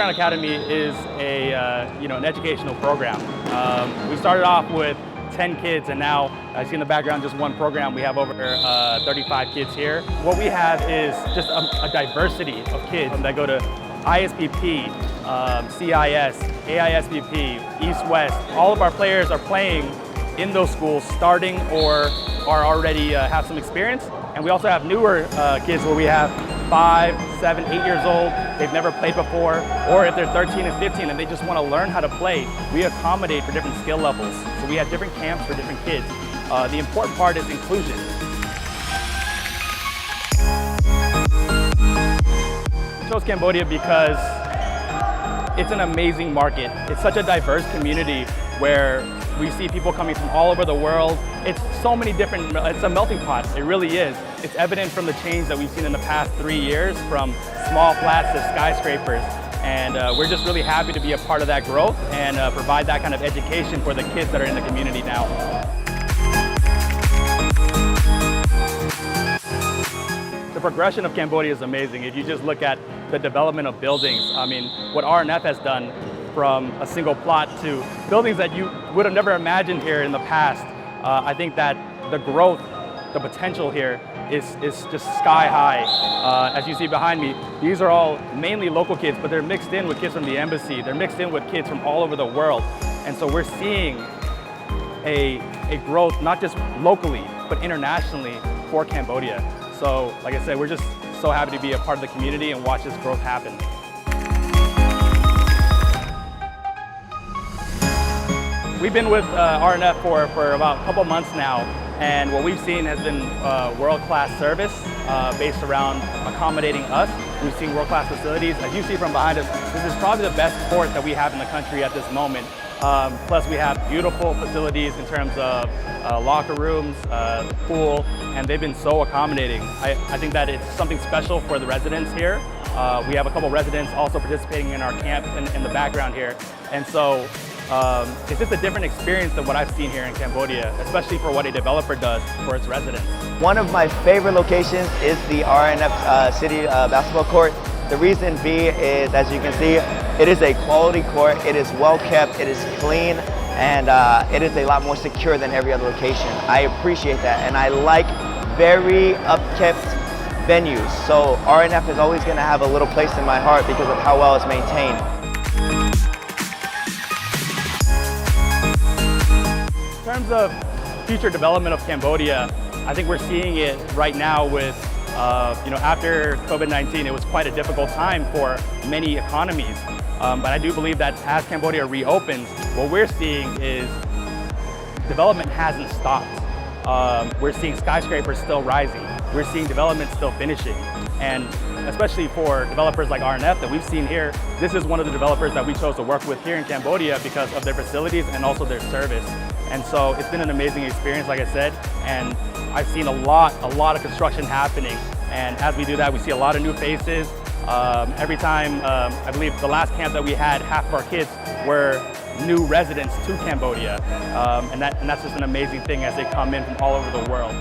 Background Academy is an educational program. We started off with 10 kids, and now, as you see in the background, just one program. We have over 35 kids here. What we have is just a diversity of kids that go to ISPP, CIS, AISBP, East West. All of our players are playing in those schools, starting or are already have some experience. And we also have newer kids where we have 5, 7, 8 years old. They've never played before, or if they're 13 and 15 and they just want to learn how to play, we accommodate for different skill levels. So we have different camps for different kids. The important part is inclusion. We chose Cambodia because it's an amazing market. It's such a diverse community where we see people coming from all over the world. It's so many different, it's a melting pot, it really is. It's evident from the change that we've seen in the past 3 years, from small flats to skyscrapers. And we're just really happy to be a part of that growth and provide that kind of education for the kids that are in the community now. The progression of Cambodia is amazing. If you just look at the development of buildings, I mean, what RNF has done from a single plot to buildings that you would have never imagined here in the past. I think that the growth, the potential here is just sky high. As you see behind me, these are all mainly local kids, but they're mixed in with kids from the embassy. They're mixed in with kids from all over the world. And so we're seeing a growth, not just locally, but internationally for Cambodia. So like I said, we're just so happy to be a part of the community and watch this growth happen. We've been with RNF for about a couple months now, and what we've seen has been world-class service based around accommodating us. We've seen world-class facilities. As you see from behind us, this is probably the best court that we have in the country at this moment. Plus we have beautiful facilities in terms of locker rooms, the pool, and they've been so accommodating. I think that it's something special for the residents here. We have a couple residents also participating in our camp in the background here. And so it's just a different experience than what I've seen here in Cambodia, especially for what a developer does for its residents. One of my favorite locations is the RNF City basketball court. The reason being is, as you can see, it is a quality court, it is well kept, it is clean, and it is a lot more secure than every other location. I appreciate that, and I like very upkept venues. So RNF is always going to have a little place in my heart because of how well it's maintained. In terms of future development of Cambodia, I think we're seeing it right now with, after COVID-19, it was quite a difficult time for many economies. But I do believe that as Cambodia reopens, what we're seeing is development hasn't stopped. We're seeing skyscrapers still rising. We're seeing development still finishing. And especially for developers like RNF that we've seen here, this is one of the developers that we chose to work with here in Cambodia because of their facilities and also their service. And so it's been an amazing experience, like I said, and I've seen a lot of construction happening. And as we do that, we see a lot of new faces. Every time, I believe the last camp that we had, half of our kids were new residents to Cambodia. And that's just an amazing thing as they come in from all over the world.